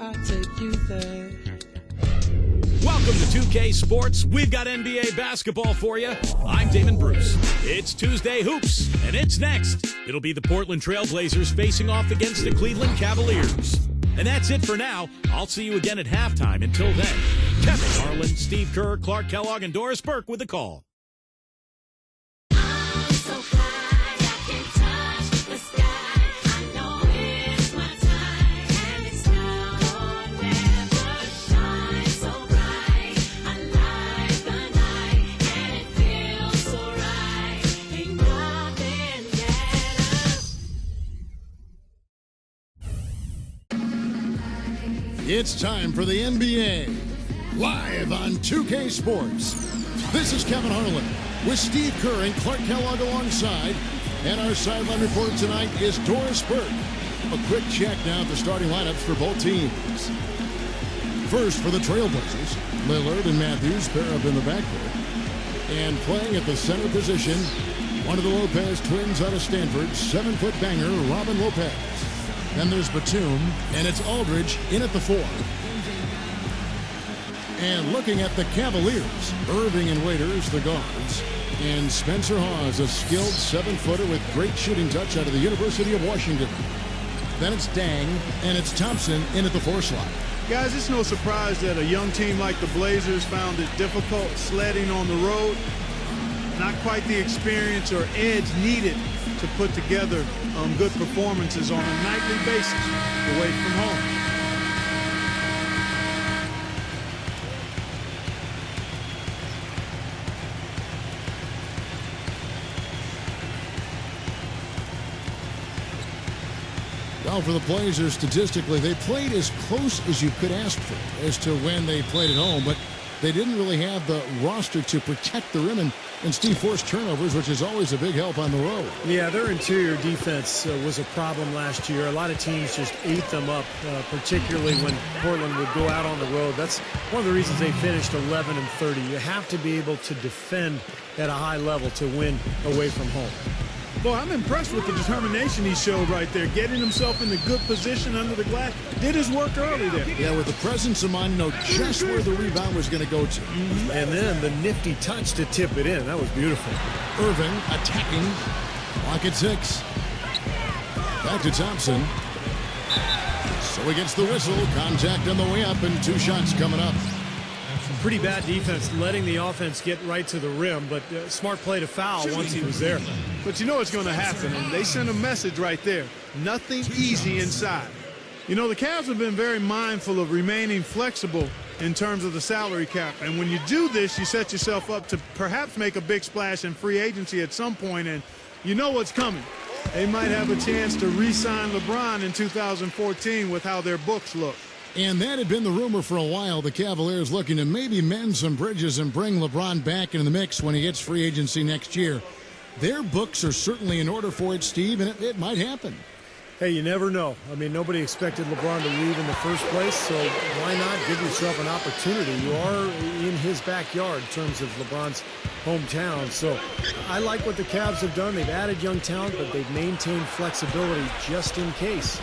I'll take you there. Welcome to 2K Sports. We've got NBA basketball for you. I'm Damon Bruce. It's Tuesday Hoops, and it's next. It'll be the Portland Trailblazers facing off against the Cleveland Cavaliers. And that's it for now. I'll see you again at halftime. Until then, Kevin Harlan, Steve Kerr, Clark Kellogg, and Doris Burke with the call. It's time for the NBA, live on 2K Sports. This is Kevin Harlan with Steve Kerr and Clark Kellogg alongside. And our sideline report tonight is Doris Burke. A quick check now at the starting lineups for both teams. First for the Trailblazers, Lillard and Matthews pair up in the backcourt. And playing at the center position, one of the Lopez twins out of Stanford, 7-foot banger, Robin Lopez. Then there's Batum, and it's Aldridge in at the 4. And looking at the Cavaliers, Irving and Waiters, the guards. And Spencer Hawes, a skilled 7-footer with great shooting touch out of the University of Washington. Then it's Dang, and it's Thompson in at the 4 slot. Guys, it's no surprise that a young team like the Blazers found it difficult sledding on the road. Not quite the experience or edge needed to put together good performances on a nightly basis away from home. Well, for the Blazers, statistically, they played as close as you could ask for as to when they played at home, but they didn't really have the roster to protect the rim and Steve forced turnovers, which is always a big help on the road. Yeah, their interior defense was a problem last year. A lot of teams just ate them up, particularly when Portland would go out on the road. That's one of the reasons they finished 11-30. You have to be able to defend at a high level to win away from home. Boy, I'm impressed with the determination he showed right there, getting himself in a good position under the glass. Did his work early there. Yeah, with the presence of mind, know just where the rebound was going to go to. And then the nifty touch to tip it in. That was beautiful. Irving attacking. Clock at 6. Back to Thompson. So he gets the whistle. Contact on the way up and 2 shots coming up. Pretty bad defense, letting the offense get right to the rim, but smart play to foul once he was there. But you know what's going to happen, and they sent a message right there. Nothing easy inside. You know, the Cavs have been very mindful of remaining flexible in terms of the salary cap. And when you do this, you set yourself up to perhaps make a big splash in free agency at some point, and you know what's coming. They might have a chance to re-sign LeBron in 2014 with how their books look. And that had been the rumor for a while. The Cavaliers looking to maybe mend some bridges and bring LeBron back into the mix when he hits free agency next year. Their books are certainly in order for it, Steve, and it might happen. Hey, you never know. I mean, nobody expected LeBron to leave in the first place, so why not give yourself an opportunity? You are in his backyard in terms of LeBron's hometown. So I like what the Cavs have done. They've added young talent, but they've maintained flexibility just in case.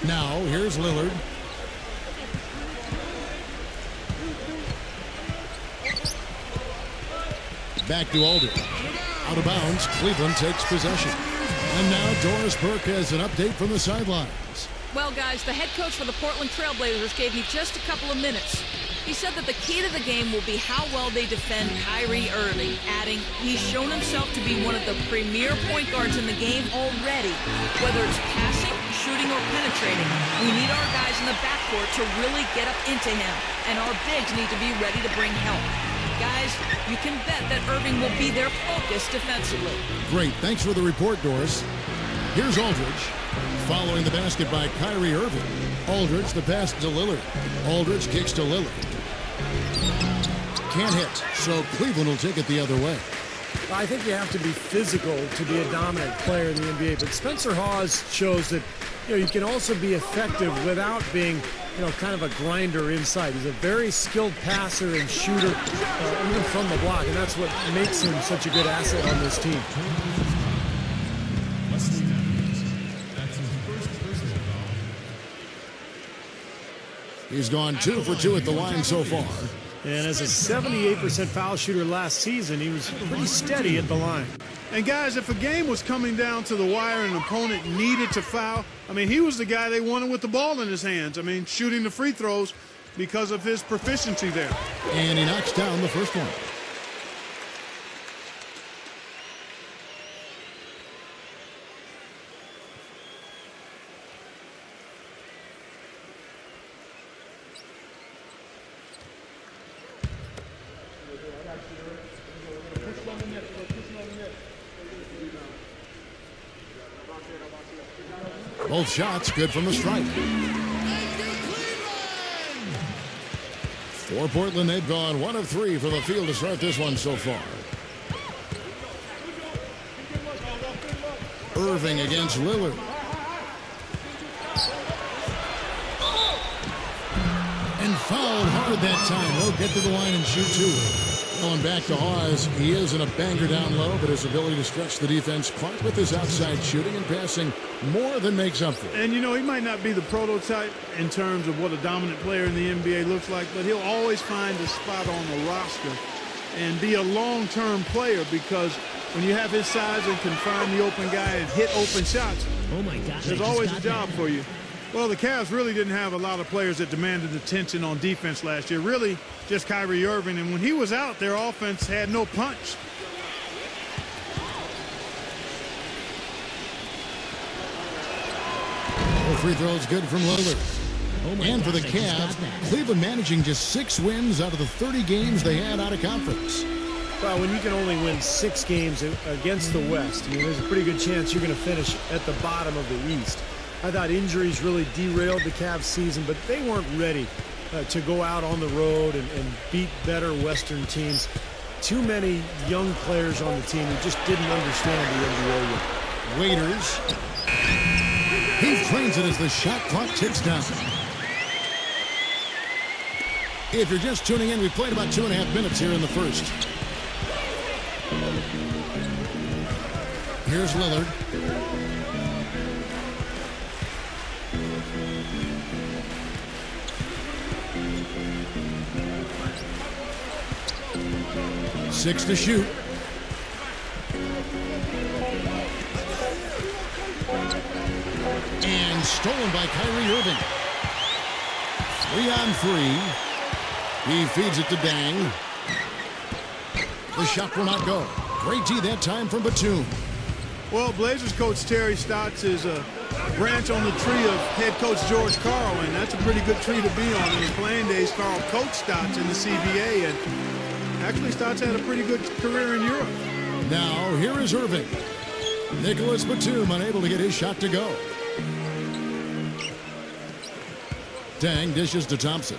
Now, here's Lillard. Back to Aldridge. Out of bounds, Cleveland takes possession. And now Doris Burke has an update from the sidelines. Well, guys, the head coach for the Portland Trailblazers gave me just a couple of minutes. He said that the key to the game will be how well they defend Kyrie Irving, adding, he's shown himself to be one of the premier point guards in the game already. Whether it's passing, shooting, or penetrating, we need our guys in the backcourt to really get up into him, and our bigs need to be ready to bring help. Guys, you can bet that Irving will be their focus defensively. Great. Thanks for the report, Doris. Here's Aldridge. Following the basket by Kyrie Irving. Aldridge, the pass to Lillard. Aldridge kicks to Lillard. Can't hit, so Cleveland will take it the other way. I think you have to be physical to be a dominant player in the NBA, but Spencer Hawes shows that you can also be effective without being kind of a grinder inside. He's a very skilled passer and shooter, even from the block, and that's what makes him such a good asset on this team. He's gone 2 for 2 at the line so far. And as a 78% foul shooter last season, he was pretty steady at the line. And guys, if a game was coming down to the wire and an opponent needed to foul, I mean, he was the guy they wanted with the ball in his hands. I mean, shooting the free throws because of his proficiency there. And he knocks down the first one. Both shots good from the stripe. For Portland, they've gone 1 of 3 from the field to start this one so far. Irving against Lillard. And fouled hard that time. He'll get to the line and shoot 2. Going back to Hawes, he is in a banker down low, but his ability to stretch the defense quite with his outside shooting and passing more than makes up for it. And, you know, he might not be the prototype in terms of what a dominant player in the NBA looks like, but he'll always find a spot on the roster and be a long-term player, because when you have his size and can find the open guy and hit open shots, oh my gosh, there's always a job for you. Well, the Cavs really didn't have a lot of players that demanded attention on defense last year. Really, just Kyrie Irving. And when he was out, their offense had no punch. All free throws good from Lillard. And for the Cavs, Cleveland managing just 6 wins out of the 30 games they had out of conference. Well, when you can only win 6 games against the West, I mean, there's a pretty good chance you're going to finish at the bottom of the East. I thought injuries really derailed the Cavs season, but they weren't ready to go out on the road and beat better Western teams. Too many young players on the team who just didn't understand the NBA yet. Waiters. He cleans it as the shot clock ticks down. If you're just tuning in, we played about 2.5 minutes here in the first. Here's Lillard. Six to shoot. And stolen by Kyrie Irving. 3 on 3. He feeds it to Dang. The shot will not go. Great D that time from Batum. Well, Blazers coach Terry Stotts is a branch on the tree of head coach George Karl, and that's a pretty good tree to be on. In his playing days, Karl coached Stotts in the CBA, and actually Stotts had a pretty good career in Europe. Now, here is Irving. Nicholas Batum unable to get his shot to go. Dang dishes to Thompson.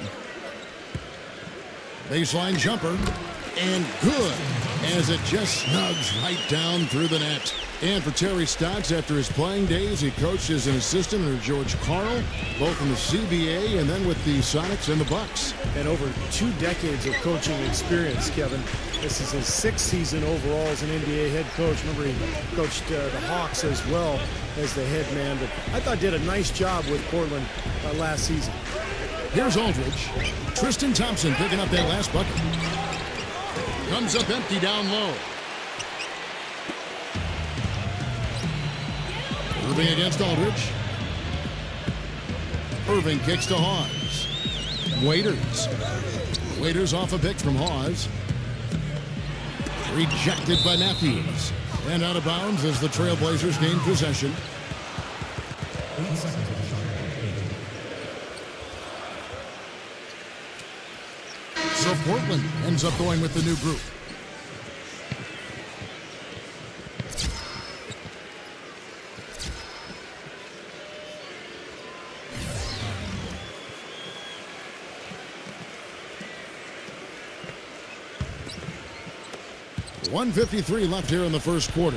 Baseline jumper. And good, as it just snugs right down through the net. And for Terry Stotts, after his playing days, he coached as an assistant under George Karl, both in the CBA and then with the Sonics and the Bucks. And over 2 decades of coaching experience, Kevin. This is his 6th season overall as an NBA head coach. Remember, he coached the Hawks as well as the head man. But I thought did a nice job with Portland last season. Here's Aldridge. Tristan Thompson picking up that last bucket. Comes up empty down low. Irving against Aldridge. Irving kicks to Hawes. Waiters. Waiters off a pick from Hawes. Rejected by Matthews. And out of bounds as the Trailblazers gain possession. So Portland ends up going with the new group. .153 left here in the first quarter.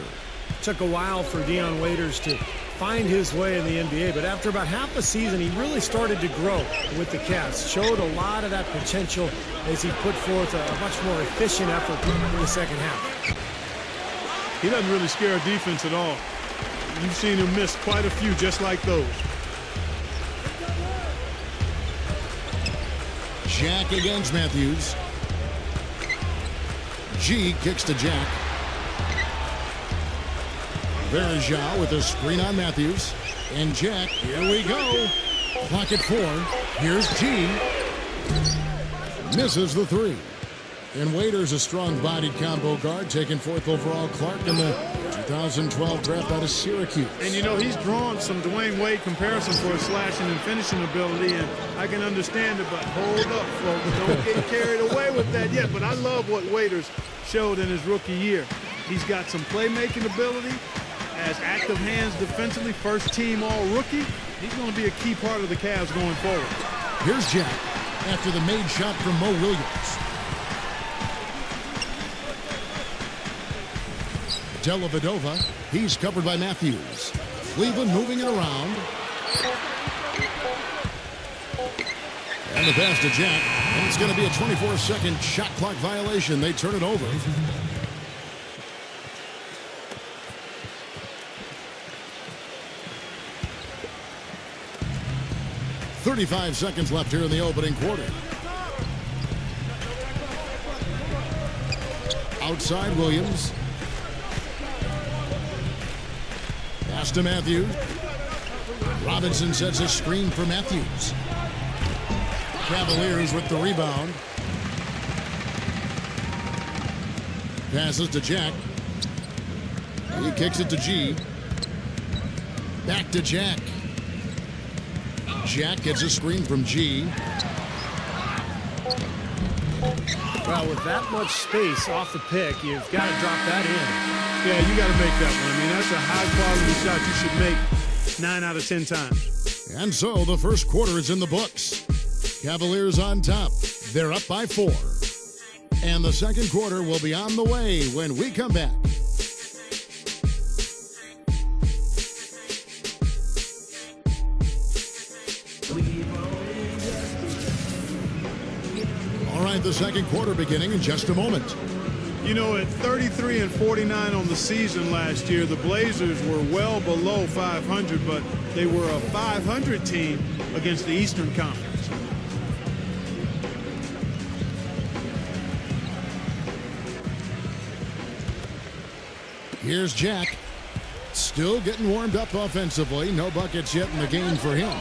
Took a while for Dion Waiters to find his way in the NBA, but after about half a season, he really started to grow with the Cavs. Showed a lot of that potential as he put forth a much more efficient effort in the second half. He doesn't really scare a defense at all. You've seen him miss quite a few just like those. Jack against Matthews. G kicks to Jack. Verjao with a screen on Matthews. And Jack, here we go. Clock at 4. Here's G. Misses the 3. And Waiter's a strong-bodied combo guard, taking 4th overall. Clark in the 2012 draft out of Syracuse. And you know, he's drawn some Dwayne Wade comparisons for his slashing and finishing ability, and I can understand it, but hold up, folks. Don't get carried away with that yet. But I love what Waiters showed in his rookie year. He's got some playmaking ability, has active hands defensively, first team all-rookie. He's going to be a key part of the Cavs going forward. Here's Jack after the made shot from Mo Williams. Dellavedova, he's covered by Matthews. Cleveland moving it around. And the pass to Jack. And it's going to be a 24-second shot clock violation. They turn it over. .35 seconds left here in the opening quarter. Outside Williams. Pass to Matthews. Robinson sets a screen for Matthews. Cavaliers with the rebound. Passes to Jack. He kicks it to G. Back to Jack. Jack gets a screen from G. Well, with that much space off the pick, you've got to drop that in. Yeah, you got to make that one. I mean, that's a high-quality shot you should make 9 out of 10 times. And so the first quarter is in the books. Cavaliers on top. They're up by 4. And the second quarter will be on the way when we come back. All right, the second quarter beginning in just a moment. You know, at 33-49 on the season last year, the Blazers were well below 500, but they were a 500 team against the Eastern Conference. Here's Jack. Still getting warmed up offensively. No buckets yet in the game for him.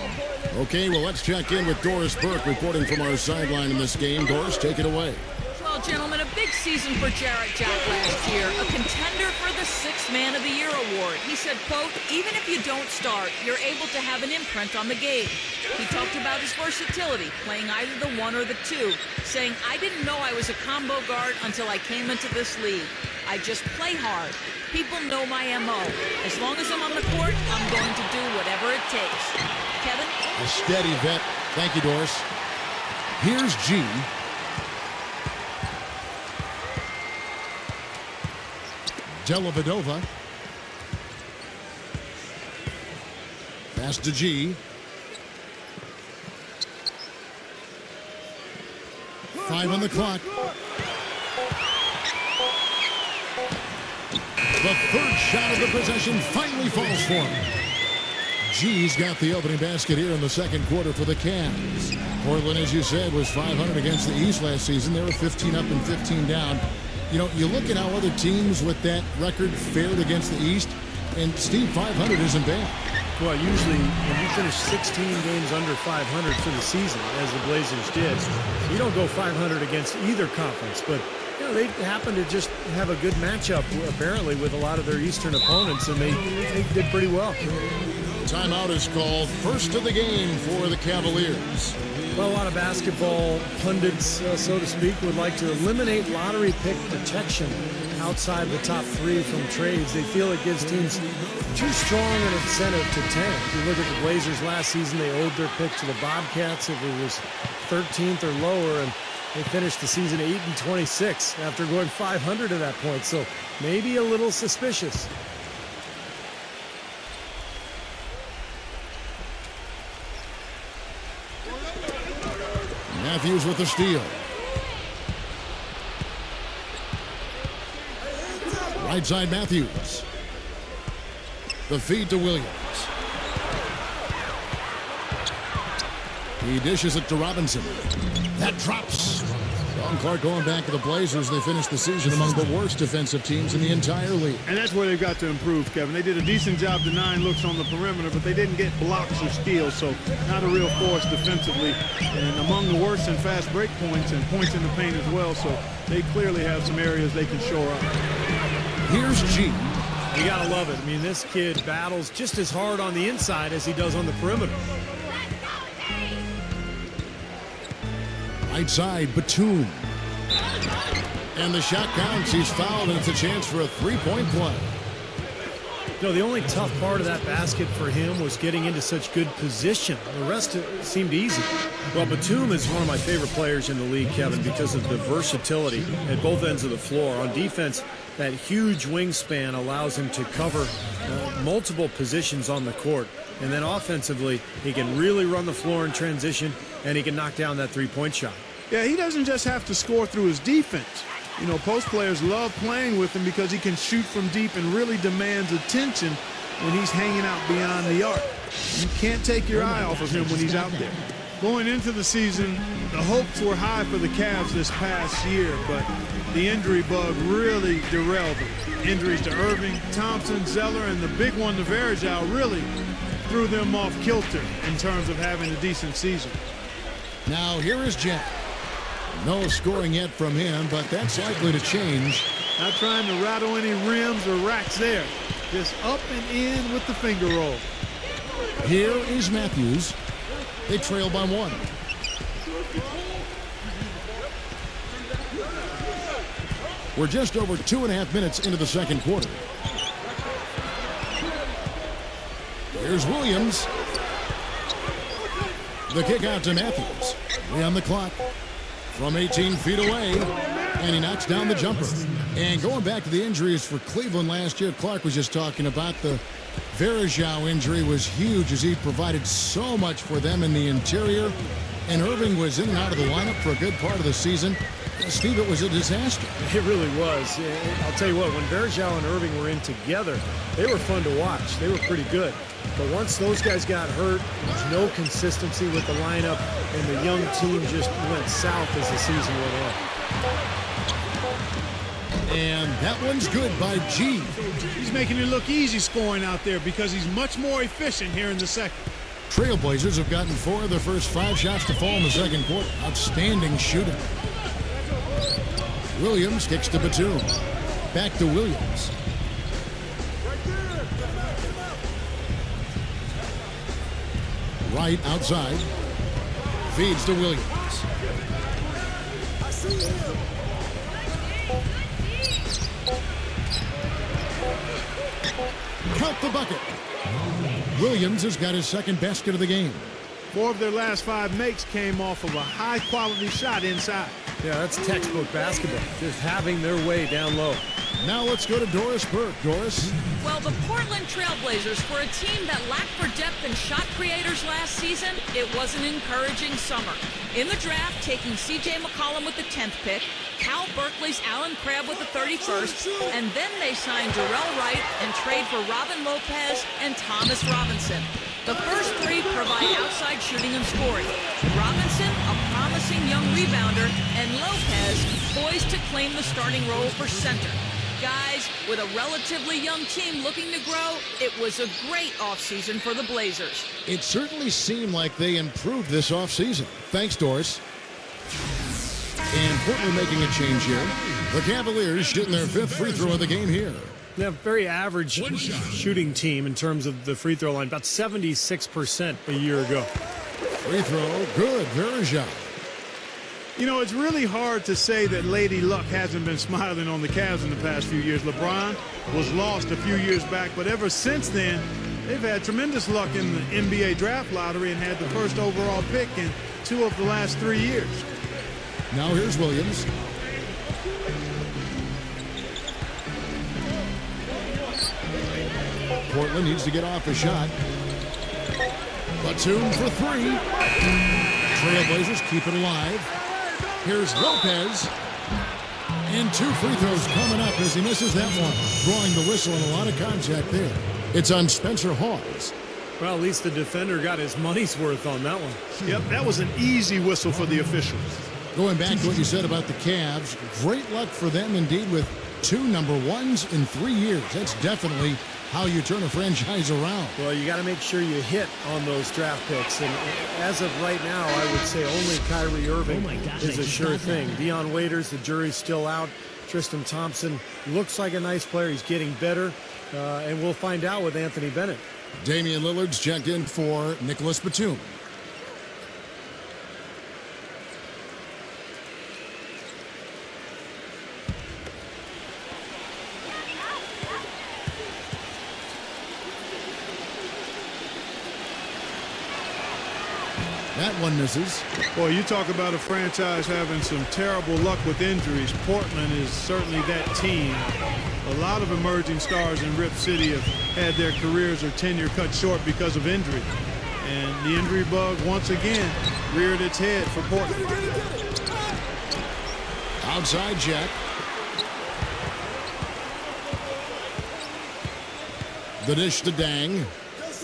Okay, well, let's check in with Doris Burke reporting from our sideline in this game. Doris, take it away. Well, gentlemen, a big season for Jarrett Jack last year, a contender for the 6th Man of the Year award. He said, quote, even if you don't start, you're able to have an imprint on the game. He talked about his versatility, playing either the 1 or the 2, saying, I didn't know I was a combo guard until I came into this league. I just play hard. People know my MO. As long as I'm on the court, I'm going to do whatever it takes. Kevin? A steady vet. Thank you, Doris. Here's G. Dellavedova. Pass to G. 5 on the clock. The third shot of the possession finally falls for him. G's got the opening basket here in the second quarter for the Cavs. Portland, as you said, was 500 against the East last season. They were 15 up and 15 down. You know, you look at how other teams with that record fared against the East, and Steve, 500 isn't bad. Well, usually when you finish 16 games under 500 for the season, as the Blazers did, you don't go 500 against either conference. But, you know, they happen to just have a good matchup, apparently, with a lot of their Eastern opponents, and they did pretty well. Timeout is called. First of the game for the Cavaliers. Well, a lot of basketball pundits, so to speak, would like to eliminate lottery pick protection outside the top 3 from trades. They feel it gives teams too strong an incentive to tank. You look at the Blazers last season, they owed their pick to the Bobcats if it was 13th or lower, and they finished the season 8-26 after going 500 at that point. So maybe a little suspicious. Matthews with the steal. Right side Matthews. The feed to Williams. He dishes it to Robinson. That drops. Don Clark going back to the Blazers. They finished the season among the worst defensive teams in the entire league. And that's where they've got to improve, Kevin. They did a decent job denying looks on the perimeter, but they didn't get blocks or steals, so not a real force defensively. And among the worst in fast break points and points in the paint as well, so they clearly have some areas they can shore up. Here's G. You got to love it. I mean, this kid battles just as hard on the inside as he does on the perimeter. Right side, Batum. And the shot counts. He's fouled, and it's a chance for a three-point play. You know, the only tough part of that basket for him was getting into such good position. The rest seemed easy. Well, Batum is one of my favorite players in the league, Kevin, because of the versatility at both ends of the floor. On defense, that huge wingspan allows him to cover multiple positions on the court. And then offensively, he can really run the floor in transition, and he can knock down that three-point shot. Yeah, he doesn't just have to score through his defense. You know, post players love playing with him because he can shoot from deep and really demands attention when he's hanging out beyond the arc. You can't take your eye off of him when he's out there. Going into the season, the hopes were high for the Cavs this past year, but the injury bug really derailed them. Injuries to Irving, Thompson, Zeller, and the big one to Varejao really threw them off kilter in terms of having a decent season. Now here is Jack. No scoring yet from him, but that's likely to change. Not trying to rattle any rims or racks there. Just up and in with the finger roll. Here is Matthews. They trail by one. We're just over 2.5 minutes into the second quarter. Here's Williams. The kick out to Matthews. 3 on the clock. From 18 feet away, and he knocks down the jumper. And going back to the injuries for Cleveland last year, Clark was just talking about the Varejao injury was huge as he provided so much for them in the interior. And Irving was in and out of the lineup for a good part of the season. Steve, it was a disaster. It really was. I'll tell you what, when Varejao and Irving were in together, they were fun to watch. They were pretty good. But once those guys got hurt, there was no consistency with the lineup, and the young team just went south as the season went on. And that one's good by G. He's making it look easy scoring out there because he's much more efficient here in the second. Trailblazers have gotten 4 of their first 5 shots to fall in the second quarter. Outstanding shooting. Williams kicks to Batum. Back to Williams. Right outside. Feeds to Williams. Count the bucket. Williams has got his second basket of the game. 4 of their last 5 makes came off of a high-quality shot inside. Yeah, that's textbook basketball, just having their way down low. Now let's go to Doris Burke. Doris? Well, the Portland Trailblazers, for a team that lacked for depth and shot creators last season, it was an encouraging summer. In the draft, taking C.J. McCollum with the 10th pick, Cal Berkeley's Alan Crabb with the 31st, and then they signed Darrell Wright and trade for Robin Lopez and Thomas Robinson. The first 3 provide outside shooting and scoring. Robinson, a promising young rebounder, and Lopez poised to claim the starting role for center. Guys, with a relatively young team looking to grow, it was a great offseason for the Blazers. It certainly seemed like they improved this offseason. Thanks, Doris. And Portland making a change here. The Cavaliers shooting their 5th free throw of the game here. They have a very average shooting team in terms of the free throw line, about 76% a year ago. Free throw, good. Varejao. You know, it's really hard to say that Lady Luck hasn't been smiling on the Cavs in the past few years. LeBron was lost a few years back, but ever since then, they've had tremendous luck in the NBA draft lottery and had the first overall pick in 2 of the last 3 years. Now here's Williams. Portland needs to get off a shot. Batum for 3. Trailblazers keep it alive. Here's Lopez. And 2 free throws coming up as he misses that one. Drawing the whistle and a lot of contact there. It's on Spencer Hawes. Well, at least the defender got his money's worth on that one. Yep, that was an easy whistle for the officials. Going back to what you said about the Cavs, great luck for them indeed with 2 number 1s in 3 years. That's definitely how you turn a franchise around. Well, you got to make sure you hit on those draft picks. And as of right now, I would say only Kyrie Irving is a sure thing. Dion Waiters, the jury's still out. Tristan Thompson looks like a nice player. He's getting better. And we'll find out with Anthony Bennett. Damian Lillard's checked in for Nicholas Batum. That one misses. Boy, you talk about a franchise having some terrible luck with injuries. Portland is certainly that team. A lot of emerging stars in Rip City have had their careers or tenure cut short because of injury. And the injury bug once again reared its head for Portland. Outside check. The dish to Dang.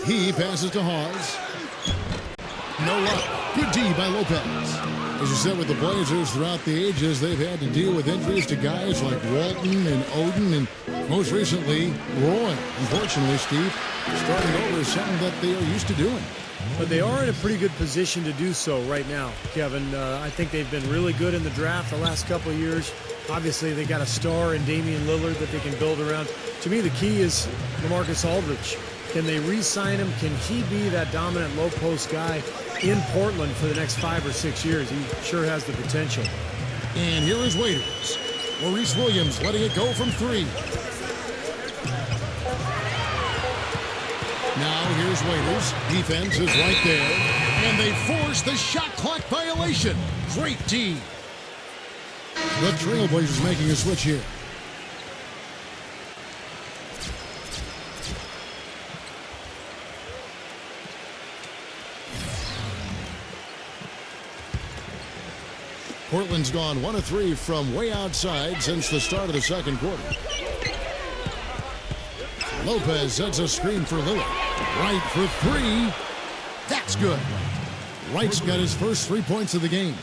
He passes to Hawes. No luck. Good D by Lopez. As you said, with the Blazers throughout the ages, they've had to deal with injuries to guys like Walton and Oden and most recently Roy. Unfortunately, Steve, starting over is something that they are used to doing. But they are in a pretty good position to do so right now, Kevin. I think they've been really good in the draft the last couple of years. Obviously, they got a star in Damian Lillard that they can build around. To me, the key is LaMarcus Aldridge. Can they re-sign him? Can he be that dominant low-post guy in Portland for the next 5 or 6 years? He sure has the potential. And here is Waiters. Maurice Williams letting it go from 3. Now here's Waiters. Defense is right there. And they force the shot clock violation. Great D. The Trailblazers making a switch here. Portland's gone 1 of 3 from way outside since the start of the second quarter. Lopez sets a screen for Lillard. Wright for 3. That's good. Wright's got his first 3 points of the game.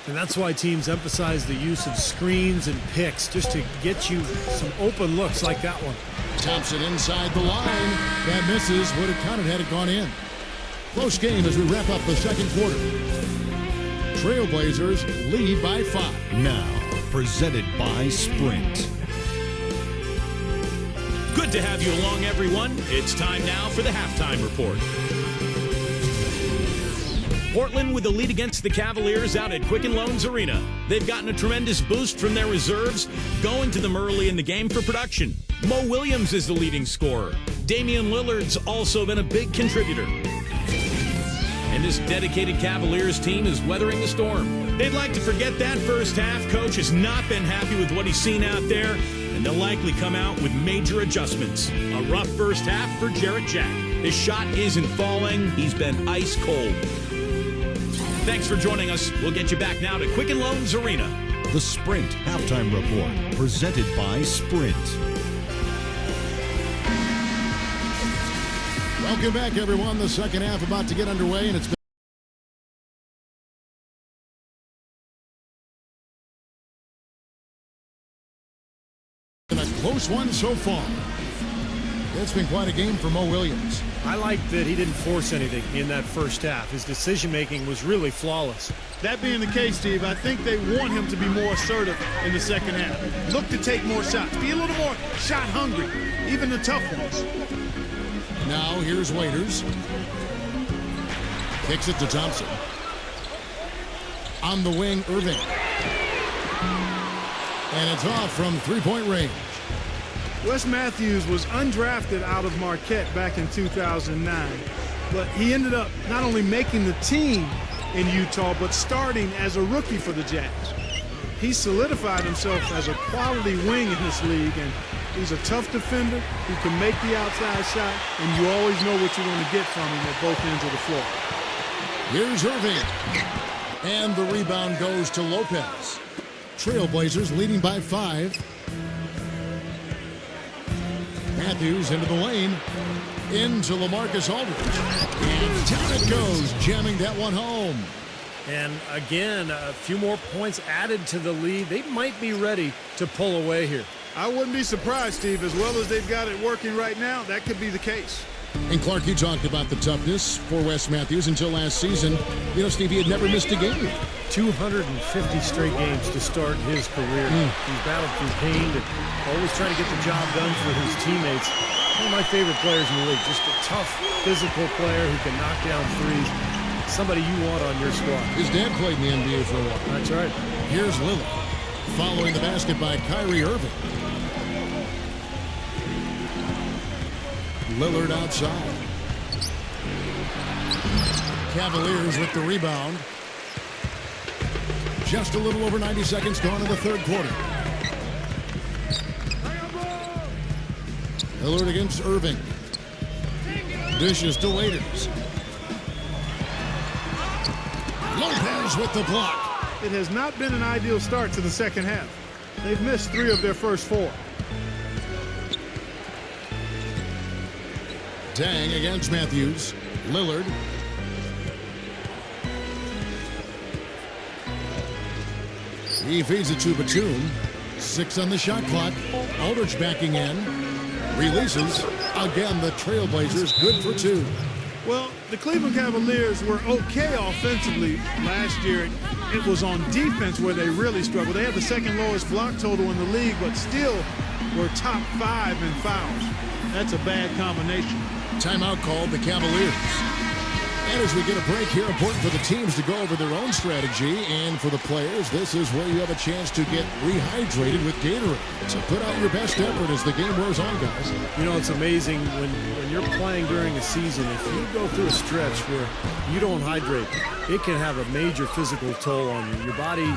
And that's why teams emphasize the use of screens and picks, just to get you some open looks like that one. Thompson inside the line. That misses. Would have counted had it gone in. Close game as we wrap up the second quarter. Trailblazers lead by 5. Now, presented by Sprint. Good to have you along, everyone. It's time now for the halftime report. Portland with the lead against the Cavaliers out at Quicken Loans Arena. They've gotten a tremendous boost from their reserves, going to them early in the game for production. Mo Williams is the leading scorer. Damian Lillard's also been a big contributor. And this dedicated Cavaliers team is weathering the storm. They'd like to forget that first half. Coach has not been happy with what he's seen out there, and they'll likely come out with major adjustments. A rough first half for Jarrett Jack. His shot isn't falling. He's been ice cold. Thanks for joining us. We'll get you back now to Quicken Loans Arena. The Sprint Halftime Report, presented by Sprint. Welcome back, everyone. The second half about to get underway, and it's been a close one so far. It's been quite a game for Mo Williams. I like that he didn't force anything in that first half. His decision-making was really flawless. That being the case, Steve, I think they want him to be more assertive in the second half. Look to take more shots. Be a little more shot hungry, even the tough ones. Now here's Waiters. Kicks it to Thompson. On the wing, Irving. And it's off from three-point range. Wes Matthews was undrafted out of Marquette back in 2009, but he ended up not only making the team in Utah, but starting as a rookie for the Jazz. He solidified himself as a quality wing in this league, and he's a tough defender who can make the outside shot, and you always know what you're going to get from him at both ends of the floor. Here's Irving. And the rebound goes to Lopez. Trailblazers leading by 5. Matthews into the lane. into LaMarcus Aldridge. And down it goes, jamming that one home. And again, a few more points added to the lead. They might be ready to pull away here. I wouldn't be surprised, Steve. As well as they've got it working right now, that could be the case. And Clark, you talked about the toughness for Wes Matthews until last season. You know, Steve, he had never missed a game. 250 straight games to start his career. He's battled through pain and always trying to get the job done for his teammates. One of my favorite players in the league. Just a tough, physical player who can knock down threes. Somebody you want on your squad. His dad played in the NBA for a while. That's right. Here's Lillard, following the basket by Kyrie Irving. Lillard outside. Cavaliers with the rebound. Just a little over 90 seconds gone in the third quarter. Lillard against Irving. Dishes to Waiters. Lopez with the block. It has not been an ideal start to the second half. They've missed 3 of their first 4. Dang against Matthews. Lillard. He feeds it to Batum. 6 on the shot clock. Aldridge backing in. Releases. Again, the Trailblazers good for 2. Well, the Cleveland Cavaliers were okay offensively last year. It was on defense where they really struggled. They had the second lowest block total in the league, but still were top 5 in fouls. That's a bad combination. Timeout called the Cavaliers. And as we get a break here, important for the teams to go over their own strategy. And for the players, this is where you have a chance to get rehydrated with Gatorade. So put out your best effort as the game wears on, guys. You know, it's amazing when you're playing during a season, if you go through a stretch where you don't hydrate, it can have a major physical toll on you. Your body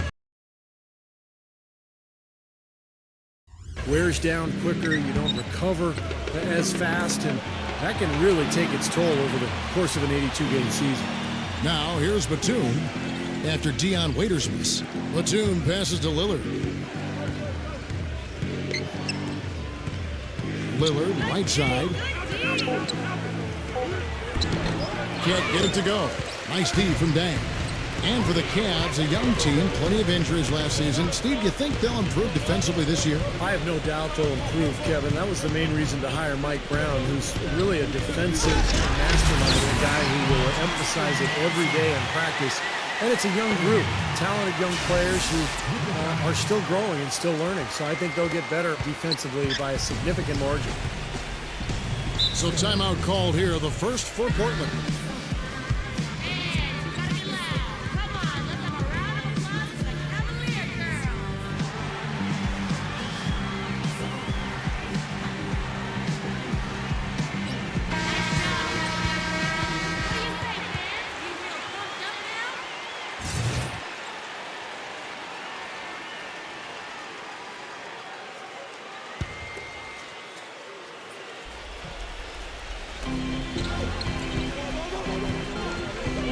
wears down quicker, you don't recover as fast, and that can really take its toll over the course of an 82-game season. Now, here's Batum after Dion Waiters miss. Batum passes to Lillard. Lillard, right side. Can't get it to go. Nice D from Dang. And for the Cavs, a young team, plenty of injuries last season. Steve, you think they'll improve defensively this year? I have no doubt they'll improve, Kevin. That was the main reason to hire Mike Brown, who's really a defensive mastermind, a guy who will emphasize it every day in practice. And it's a young group, talented young players who are still growing and still learning. So I think they'll get better defensively by a significant margin. So timeout called here, the first for Portland.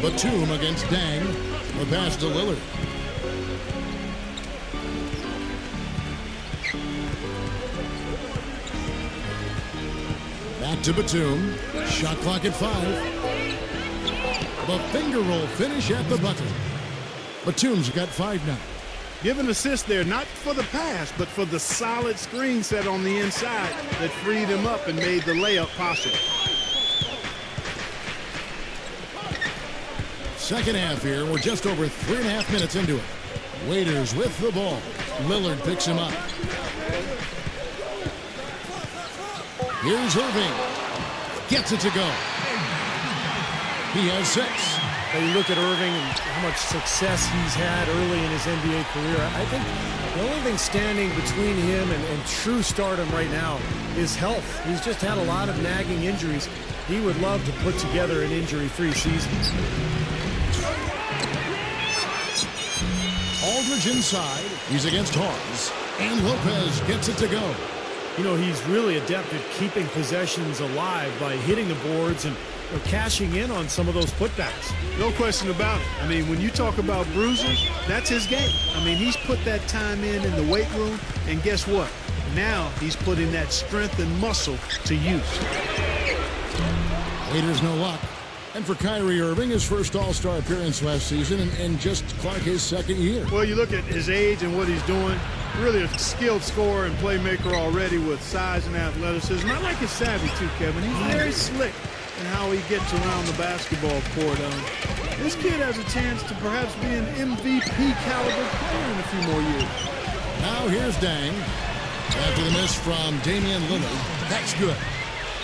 Batum against Dang. The pass to Lillard. Back to Batum. Shot clock at 5. The finger roll finish at the button. Batum's got 5 now. Give an assist there, not for the pass, but for the solid screen set on the inside that freed him up and made the layup possible. Second half here. We're just over 3.5 minutes into it. Waiters with the ball. Lillard picks him up. Here's Irving. Gets it to go. He has 6. You look at Irving and how much success he's had early in his NBA career. I think the only thing standing between him and true stardom right now is health. He's just had a lot of nagging injuries. He would love to put together an injury-free season. Aldridge inside. He's against Hawes. And Lopez gets it to go. You know, he's really adept at keeping possessions alive by hitting the boards and cashing in on some of those putbacks. No question about it. I mean, when you talk about bruisers, that's his game. I mean, he's put that time in the weight room, and guess what? Now he's putting that strength and muscle to use. Waiters no luck. And for Kyrie Irving, his first All-Star appearance last season, and just Clark his second year. Well, you look at his age and what he's doing. Really a skilled scorer and playmaker already with size and athleticism. I like his savvy too, Kevin. He's very slick in how he gets around the basketball court. This kid has a chance to perhaps be an MVP caliber player in a few more years. Now here's Dang. After the miss from Damian Lillard, that's good.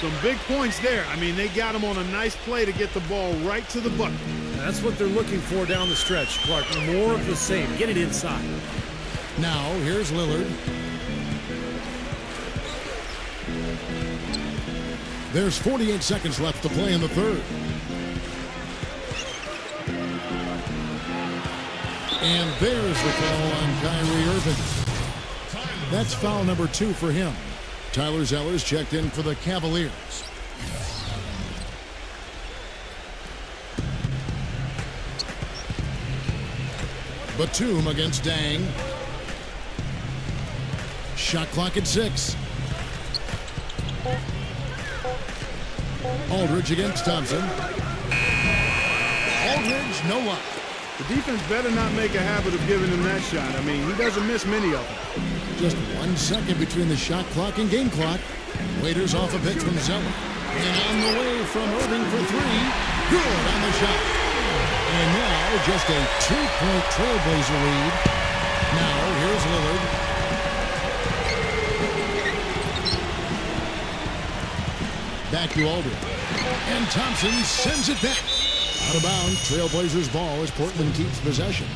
Some big points there. I mean, they got him on a nice play to get the ball right to the bucket. That's what they're looking for down the stretch, Clark. More of the same. Get it inside. Now, here's Lillard. There's 48 seconds left to play in the third. And there's the call on Kyrie Irving. That's foul number 2 for him. Tyler Zeller's checked in for the Cavaliers. Batum against Dang. Shot clock at 6. Aldridge against Thompson. Aldridge, no luck. The defense better not make a habit of giving him that shot. I mean, he doesn't miss many of them. Just 1 second between the shot clock and game clock. Waiters off a pitch from Zeller. And on the way from Irving for 3. Good on the shot. And now just a 2-point Trailblazer lead. Now here's Lillard. Back to Aldridge. And Thompson sends it back. Out of bounds, Trailblazers ball as Portland keeps possession.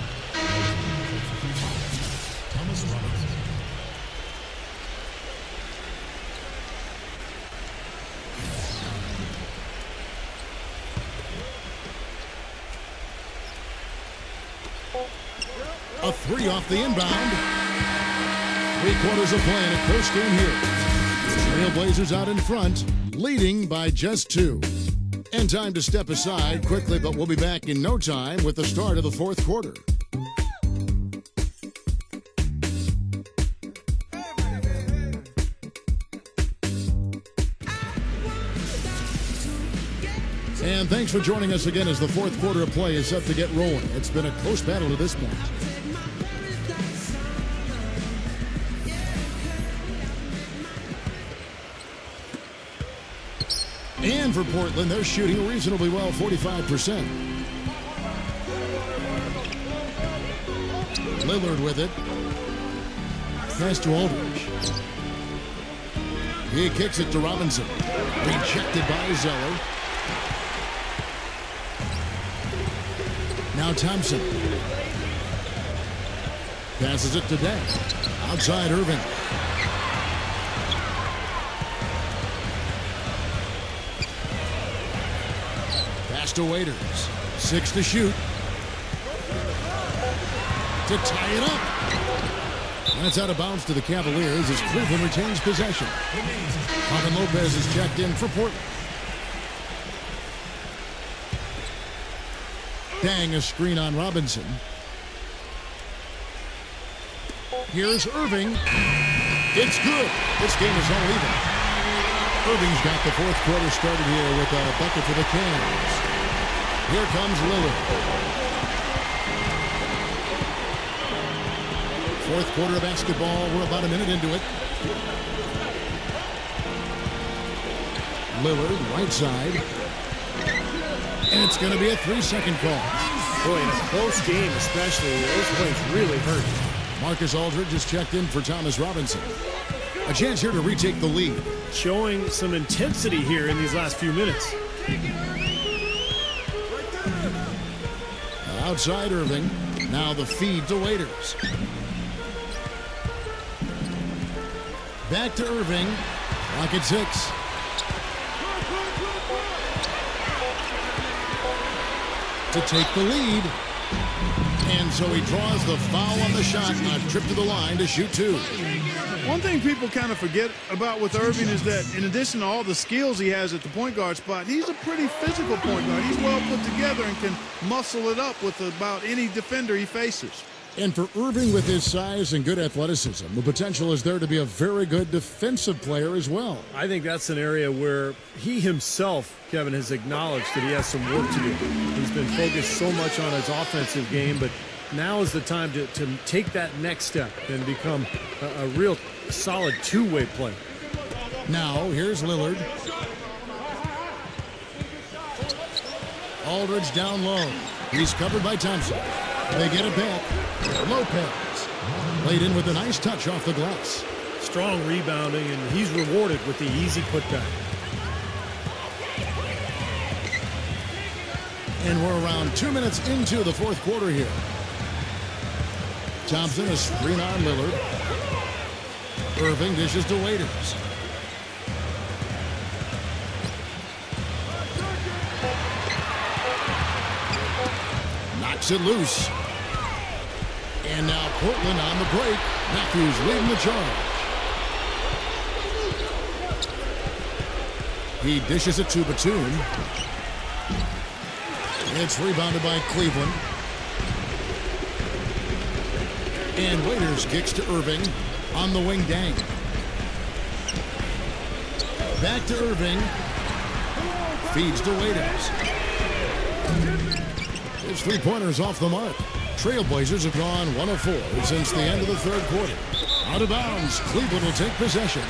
A 3 off the inbound. 3 quarters of play in a close game here. Trailblazers out in front, leading by just 2. And time to step aside quickly, but we'll be back in no time with the start of the fourth quarter. And thanks for joining us again as the fourth quarter of play is set to get rolling. It's been a close battle to this point. And for Portland, they're shooting reasonably well, 45%. Lillard with it. Pass to Aldridge. He kicks it to Robinson. Rejected by Zeller. Now Thompson. Passes it to Dang. Outside Irving. Pass to Waiters. 6 to shoot. To tie it up. And it's out of bounds to the Cavaliers as Cleveland retains possession. Robin Lopez is checked in for Portland. Dang, a screen on Robinson. Here's Irving. It's good. This game is all even. Irving's got the fourth quarter started here with a bucket for the Cavs. Here comes Lillard. Fourth quarter of basketball. We're about a minute into it. Lillard, right side. And it's going to be a 3-second call. Boy, in a close game especially, those plays really hurt. Marcus Aldridge is checked in for Thomas Robinson. A chance here to retake the lead. Showing some intensity here in these last few minutes. Outside Irving. Now the feed to Waiters. Back to Irving. Clock at 6. To take the lead. And so he draws the foul on the shot. A trip to the line to shoot 2. One thing people kind of forget about with Irving is that in addition to all the skills he has at the point guard spot, he's a pretty physical point guard. He's well put together and can muscle it up with about any defender he faces. And for Irving, with his size and good athleticism, the potential is there to be a very good defensive player as well. I think that's an area where he himself, Kevin, has acknowledged that he has some work to do. He's been focused so much on his offensive game, but now is the time to take that next step and become a real solid two-way player. Now, here's Lillard. Aldridge down low. He's covered by Thompson. They get it back. Lopez laid in with a nice touch off the glass. Strong rebounding, and he's rewarded with the easy putback. And we're around 2 minutes into the fourth quarter here. Thompson, a screen on Lillard. Irving dishes to Waiters. Knocks it loose. And now Portland on the break. Matthews leading the charge. He dishes it to Batum. It's rebounded by Cleveland. And Waiters kicks to Irving. On the wing, Dang. Back to Irving. Feeds to Waiters. His three-pointers off the mark. Trailblazers have gone 1 of 4 since the end of the third quarter. Out of bounds, Cleveland will take possession.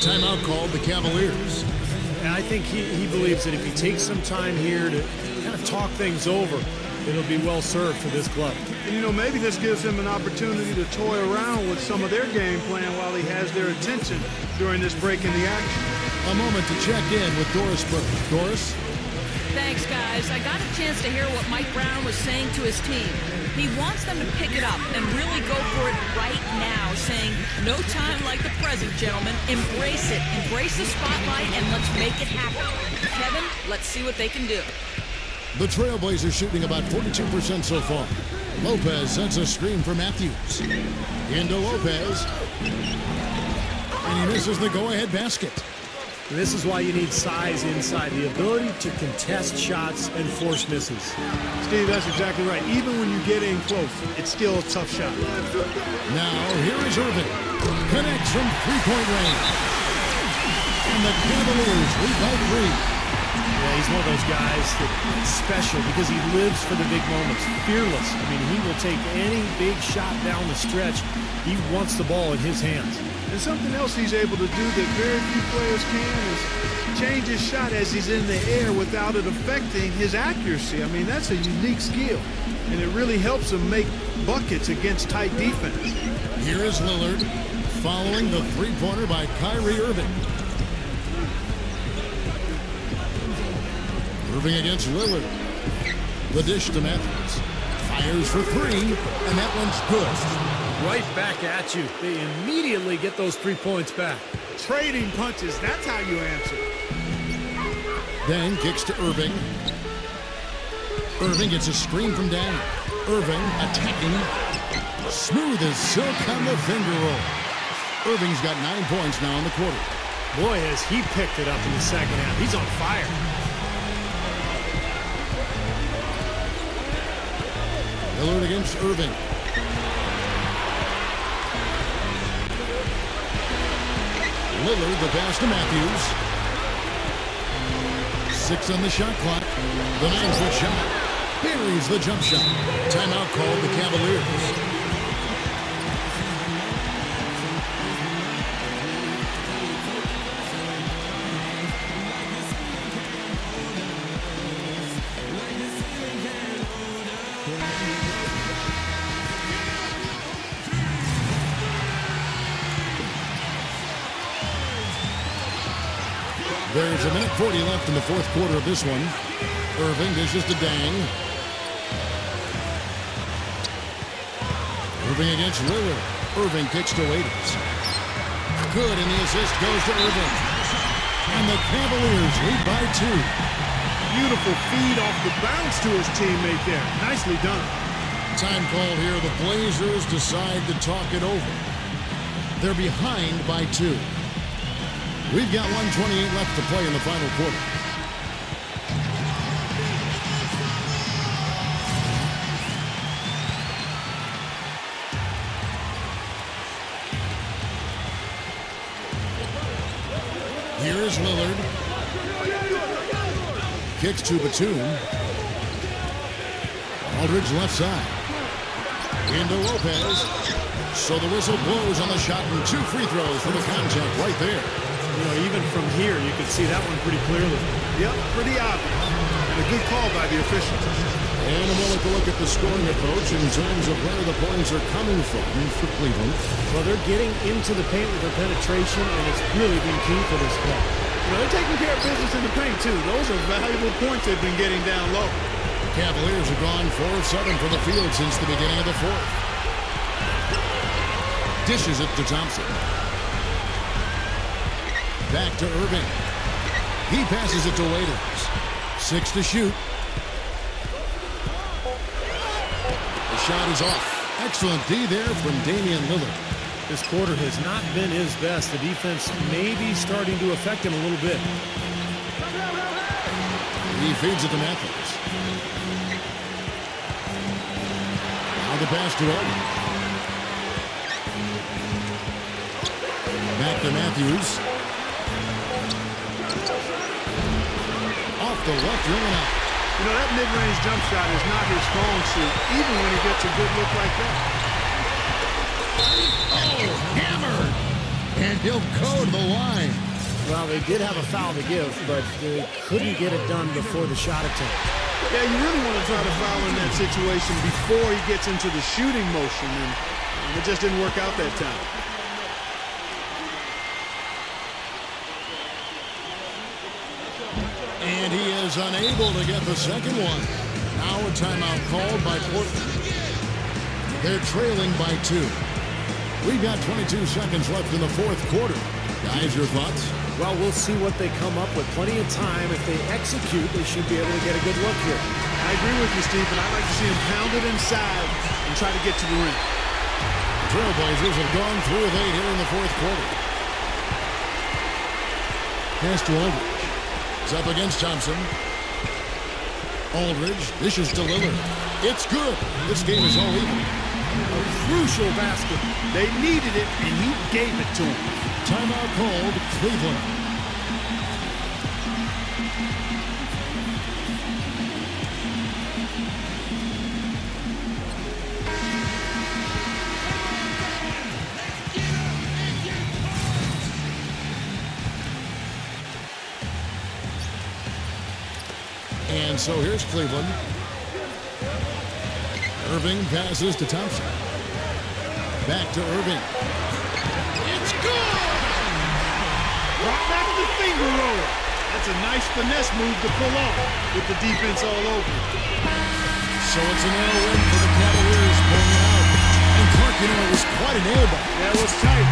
Timeout called the Cavaliers. And I think he believes that if he takes some time here to kind of talk things over, it'll be well served for this club. And, you know, maybe this gives him an opportunity to toy around with some of their game plan while he has their attention during this break in the action. A moment to check in with Doris Burke. Doris? Thanks, guys. I got a chance to hear what Mike Brown was saying to his team. He wants them to pick it up and really go for it right now, saying, no time like the present, gentlemen. Embrace it. Embrace the spotlight, and let's make it happen. Kevin, let's see what they can do. The Trailblazers shooting about 42% so far. Lopez sends a screen for Matthews. Into Lopez. And he misses the go-ahead basket. And this is why you need size inside, the ability to contest shots and force misses. Steve, that's exactly right. Even when you get in close, it's still a tough shot. Now, here is Irving. Connects from three-point range. And the Cavaliers lead by 3. Yeah, he's one of those guys that's special because he lives for the big moments. Fearless. I mean, he will take any big shot down the stretch. He wants the ball in his hands. And something else he's able to do that very few players can is change his shot as he's in the air without it affecting his accuracy. I mean, that's a unique skill, and it really helps him make buckets against tight defense. Here is Lillard, following the three-pointer by Kyrie Irving. Irving against Lillard. The dish to Matthews. Fires for 3, and that one's good. Right back at you. They immediately get those 3 points back. Trading punches, that's how you answer. Dang kicks to Irving. Irving gets a screen from Dang. Irving attacking. Smooth as silk on the finger roll. Irving's got 9 points now in the quarter. Boy, has he picked it up in the second half. He's on fire. Lillard against Irving. Lillard, the pass to Matthews. 6 on the shot clock. The 9-foot shot. Buries the jump shot. Timeout called the Cavaliers. There's a minute 40 left in the fourth quarter of this one. Irving dishes to Dang. Irving against Lillard. Irving kicks to Waiters. Good, and the assist goes to Irving. And the Cavaliers lead by 2. beautiful feed off the bounce to his teammate there. Nicely done. Time called here. The Blazers decide to talk it over. They're behind by 2. We've got 1:28 left to play in the final quarter. Here's Lillard. Kicks to Batum. Aldridge left side. Into Lopez. So the whistle blows on the shot and 2 free throws for the contact right there. You know, even from here, you can see that one pretty clearly. Yep, pretty obvious. And a good call by the officials. And a moment to look at the scoring approach in terms of where the points are coming from for Cleveland. Well, they're getting into the paint with their penetration, and it's really been key for this club. You know, they're taking care of business in the paint, too. Those are valuable points they've been getting down low. The Cavaliers have gone 4 of 7 for the field since the beginning of the 4th. Dishes it to Thompson. Back to Irving. He passes it to Waiters. 6 to shoot. The shot is off. Excellent D there from Damian Lillard. This quarter has not been his best. The defense may be starting to affect him a little bit. He feeds it to Matthews. Now the pass to Irving. Back to Matthews. Off the left rim and out. You know, that mid-range jump shot is not his strong suit, even when he gets a good look like that. Oh, hammered! And he'll go to the line. Well, they did have a foul to give, but they couldn't get it done before the shot attempt. Yeah, you really want to try to foul in that situation before he gets into the shooting motion, and it just didn't work out that time. And he is unable to get the second one. Now a timeout called by Portland. They're trailing by 2. We've got 22 seconds left in the 4th quarter. Guys, your thoughts? Well, we'll see what they come up with. Plenty of time. If they execute, they should be able to get a good look here. I agree with you, Steve, but I'd like to see him pound it inside and try to get to the rim. The Trailblazers have gone 3 of 8 here in the 4th quarter. Pass to Aldridge. It's up against Thompson. Aldridge dishes to Lillard. It's good. This game is all even. A crucial basket. They needed it, and he gave it to him. Timeout called Cleveland. And so here's Cleveland. Irving passes to Thompson. Back to Irving. It's good! Brought back the finger roller. That's a nice finesse move to pull off with the defense all over. So it's a narrow win for the Cavaliers, pulling it out. And Clark, you know, it was quite a nail biter. Yeah, it was tight.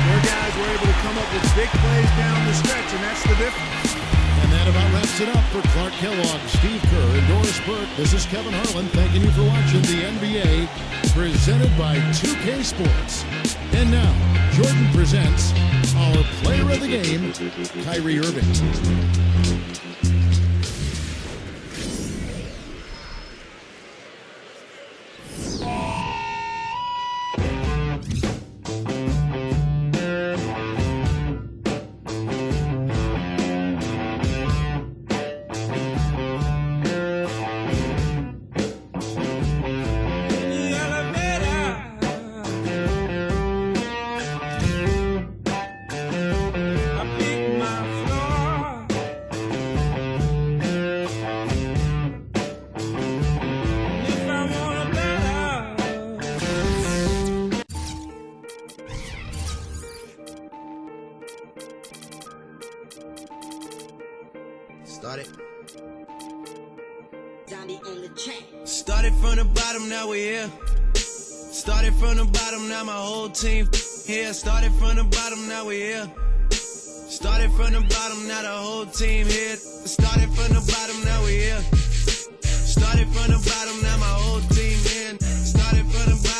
Their guys were able to come up with big plays down the stretch, and that's the difference. And that about wraps it up for Clark Kellogg, Steve Kerr, and Doris Burke. This is Kevin Harlan thanking you for watching the NBA presented by 2K Sports. And now, Jordan presents our player of the game, Kyrie Irving. Started from the bottom, now we're here. Started from the bottom, now my whole team here. Started from the bottom, now we're here. Started from the bottom, now the whole team here. Started from the bottom, now we here. Started from the bottom, now my whole team in. Started from the bottom.